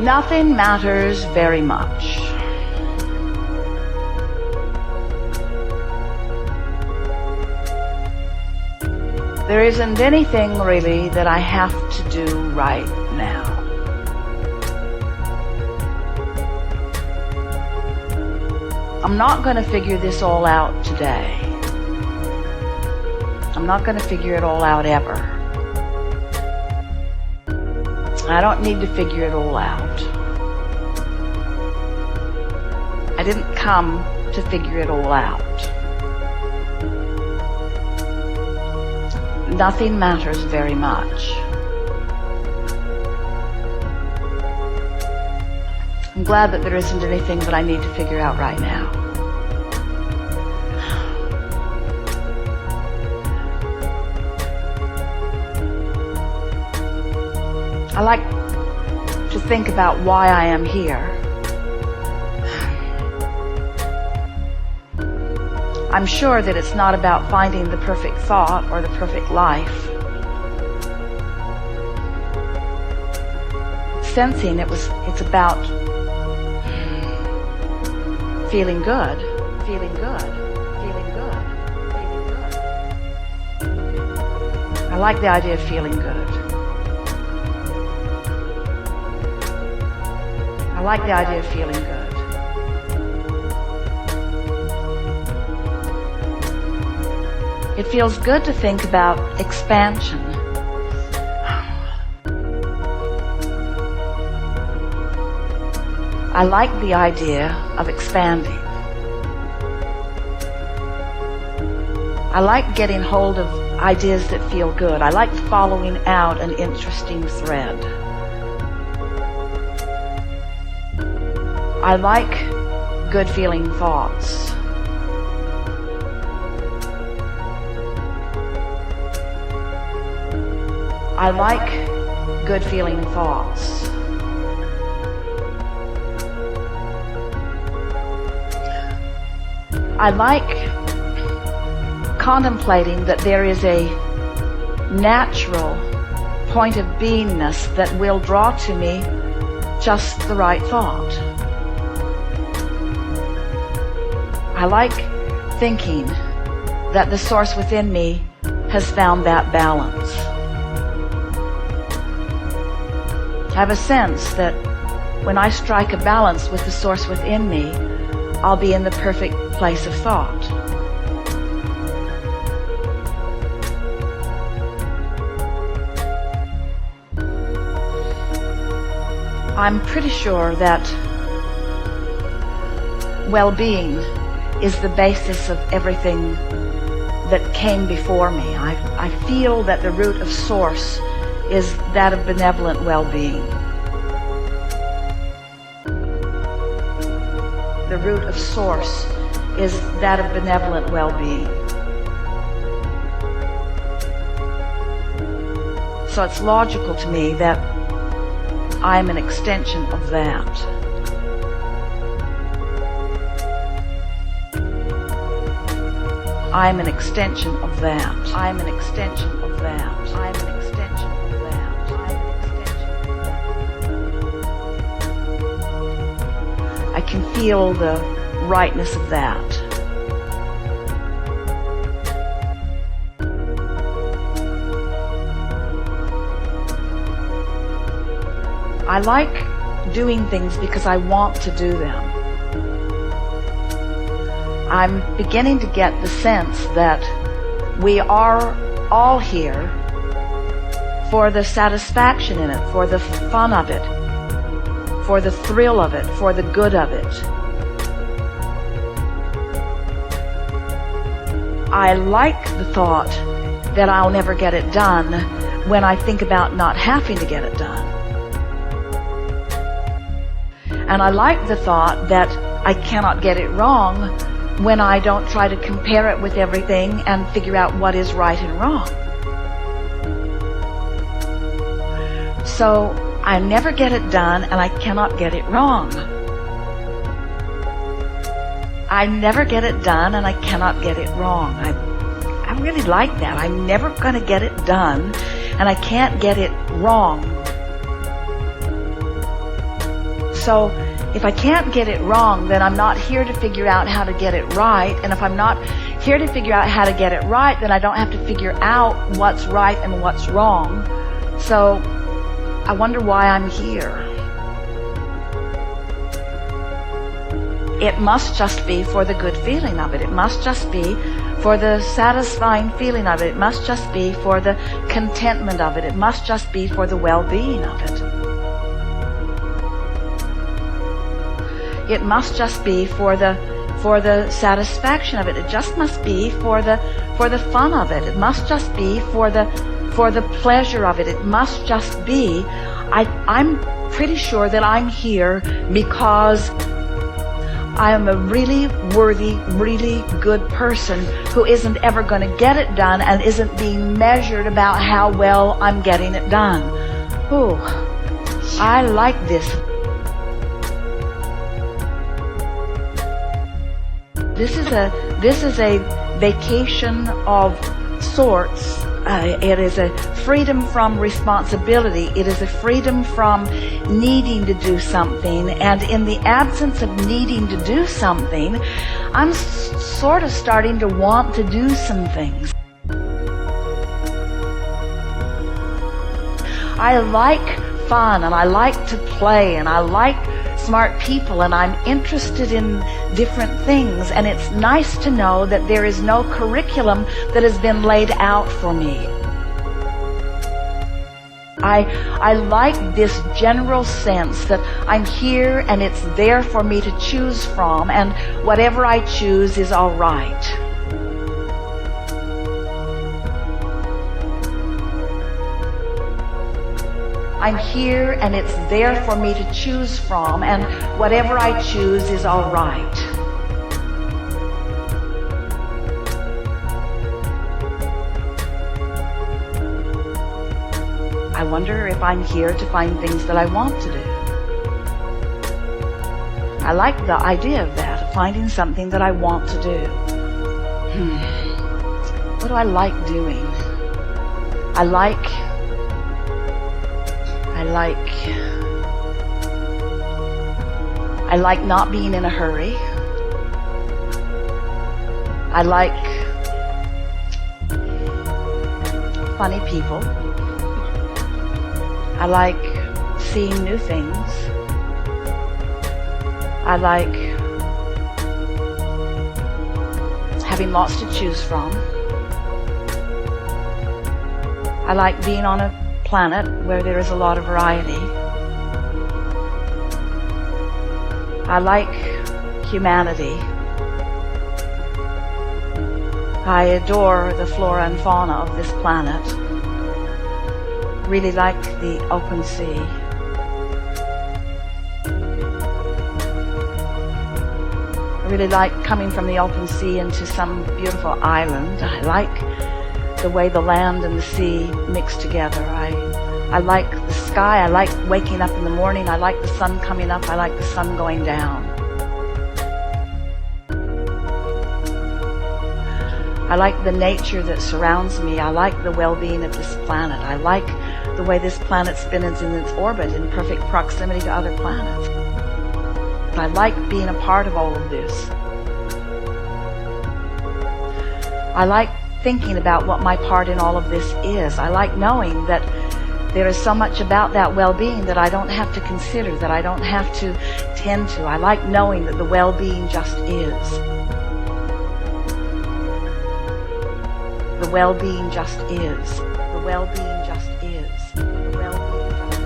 Nothing matters very much. There isn't anything really that I have to do right now. I'm not going to figure this all out today. I'm not going to figure it all out ever. I don't need to figure it all out. I didn't come to figure it all out. Nothing matters very much. I'm glad that there isn't anything that I need to figure out right now. I like to think about why I am here. I'm sure that it's not about finding the perfect thought or the perfect life. Sensing it's about feeling good, feeling good, feeling good, feeling good. I like the idea of feeling good. I like the idea of feeling good. It feels good to think about expansion. I like the idea of expanding. I like getting hold of ideas that feel good. I like following out an interesting thread. I like good feeling thoughts. I like good feeling thoughts. I like contemplating that there is a natural point of beingness that will draw to me just the right thought. I like thinking that the source within me has found that balance. I have a sense that when I strike a balance with the source within me, I'll be in the perfect place of thought. I'm pretty sure that well-being is the basis of everything that came before me. I feel that the root of source is that of benevolent well-being. The root of source is that of benevolent well-being. So it's logical to me that I'm an extension of that. I'm an extension of that. I'm an extension of that. I'm an extension of that. I'm an extension of that. I can feel the rightness of that. I like doing things because I want to do them. I'm beginning to get the sense that we are all here for the satisfaction in it, for the fun of it, for the thrill of it, for the good of it. I like the thought that I'll never get it done when I think about not having to get it done. And I like the thought that I cannot get it wrong when I don't try to compare it with everything and figure out what is right and wrong. So I never get it done and I cannot get it wrong. I never get it done and I cannot get it wrong. I really like that. I'm never going to get it done and I can't get it wrong. So if I can't get it wrong, then I'm not here to figure out how to get it right. And if I'm not here to figure out how to get it right, then I don't have to figure out what's right and what's wrong. So I wonder why I'm here. It must just be for the good feeling of it. It must just be for the satisfying feeling of it. It must just be for the contentment of it. It must just be for the well-being of it. It must just be for the satisfaction of it. It just must be for the fun of it. It must just be for the pleasure of it. It must just be. I'm pretty sure that I'm here because I am a really worthy, really good person who isn't ever going to get it done and isn't being measured about how well I'm getting it done. Ooh, I like this. This is a vacation of sorts. It is a freedom from responsibility. It is a freedom from needing to do something. And in the absence of needing to do something, I'm sort of starting to want to do some things. I like fun, and I like to play, and I like smart people, and I'm interested in different things, and it's nice to know that there is no curriculum that has been laid out for me. I like this general sense that I'm here and it's there for me to choose from, and whatever I choose is all right. I'm here and it's there for me to choose from, and whatever I choose is all right. I wonder if I'm here to find things that I want to do. I like the idea of that, of finding something that I want to do. What do I like doing? I like not being in a hurry. I like funny people. I like seeing new things. I like having lots to choose from. I like being on a planet where there is a lot of variety. I like humanity. I adore the flora and fauna of this planet. Really like the open sea. I really like coming from the open sea into some beautiful island. I like the way the land and the sea mix together. I like the sky. I like waking up in the morning. I like the sun coming up. I like the sun going down. I like the nature that surrounds me. I like the well-being of this planet. I like the way this planet spins in its orbit in perfect proximity to other planets. I like being a part of all of this. I like thinking about what my part in all of this is. I like knowing that there is so much about that well-being that I don't have to consider, that I don't have to tend to. I like knowing that the well-being just is. The well-being just is. The well-being just is. The well-being just is.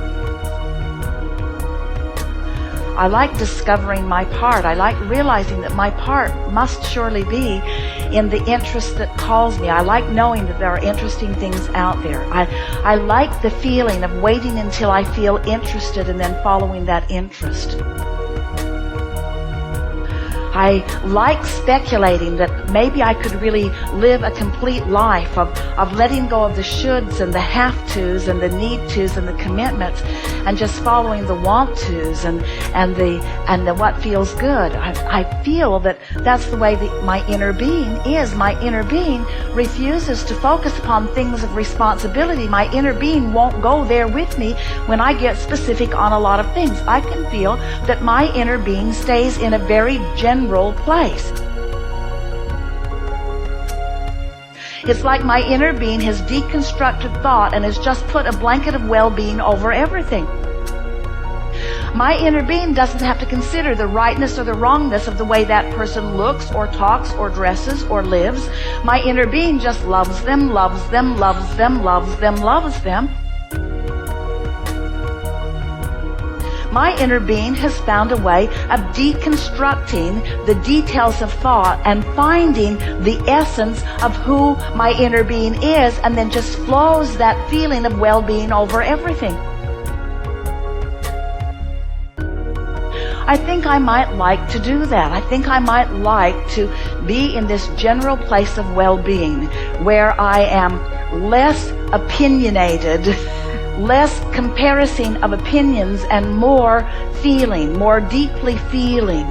I like discovering my part. I like realizing that my part must surely be in the interest that calls me. I like knowing that there are interesting things out there. I like the feeling of waiting until I feel interested and then following that interest. I like speculating that maybe I could really live a complete life of letting go of the shoulds and the have-tos and the need-tos and the commitments and just following the want-tos and the what feels good. I feel that that's the way that my inner being is. My inner being refuses to focus upon things of responsibility. My inner being won't go there with me when I get specific on a lot of things. I can feel that my inner being stays in a very general place. It's like my inner being has deconstructed thought and has just put a blanket of well-being over everything. My inner being doesn't have to consider the rightness or the wrongness of the way that person looks or talks or dresses or lives. My inner being just loves them, loves them, loves them, loves them, loves them. My inner being has found a way of deconstructing the details of thought and finding the essence of who my inner being is, and then just flows that feeling of well-being over everything. I think I might like to do that. I think I might like to be in this general place of well-being where I am less opinionated, less comparison of opinions, and more feeling, more deeply feeling.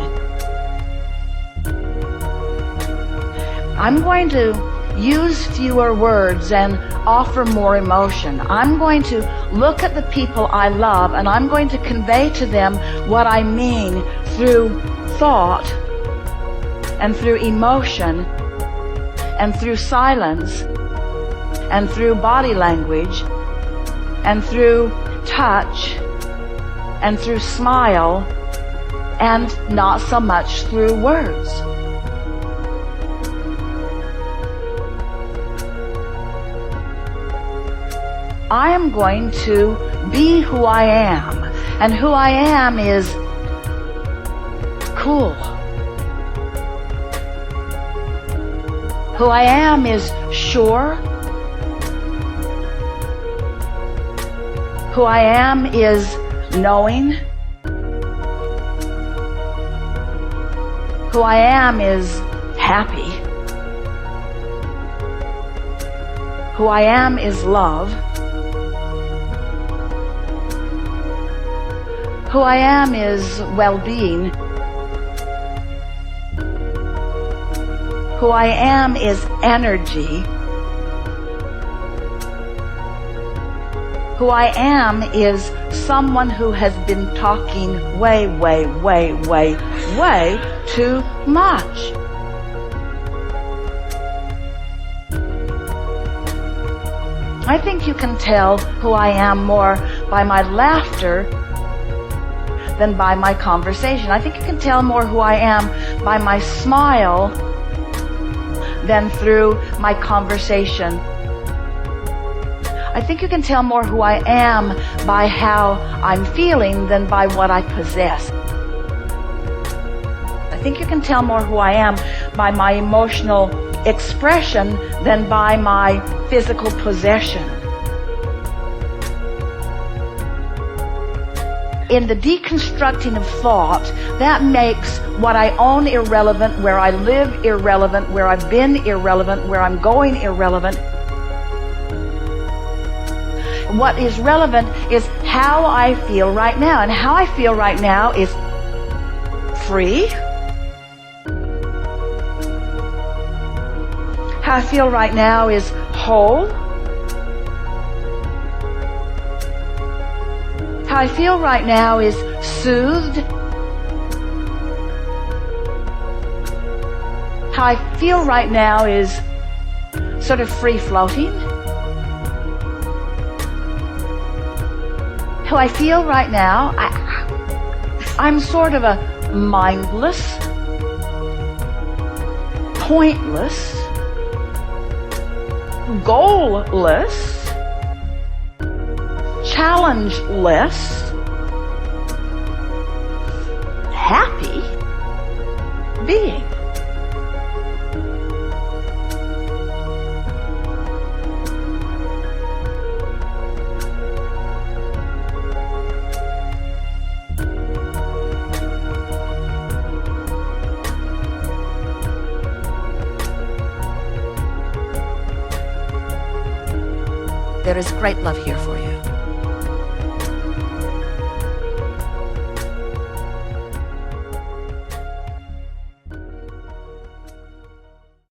I'm going to use fewer words and offer more emotion. I'm going to look at the people I love and I'm going to convey to them what I mean through thought and through emotion and through silence and through body language and through touch and through smile and not so much through words. I am going to be who I am, and who I am is cool. Who I am is sure. Who I am is knowing. Who I am is happy. Who I am is love. Who I am is well-being. Who I am is energy. Who I am is someone who has been talking way, way, way, way, way too much. I think you can tell who I am more by my laughter than by my conversation. I think you can tell more who I am by my smile than through my conversation. I think you can tell more who I am by how I'm feeling than by what I possess. I think you can tell more who I am by my emotional expression than by my physical possession. In the deconstructing of thought, that makes what I own irrelevant, where I live irrelevant, where I've been irrelevant, where I'm going irrelevant. What is relevant is how I feel right now, and how I feel right now is free. How I feel right now is whole. How I feel right now is soothed. How I feel right now is sort of free-floating. How I feel right now, I'm sort of a mindless, pointless, goalless, challengeless, happy being. There is great love here for you.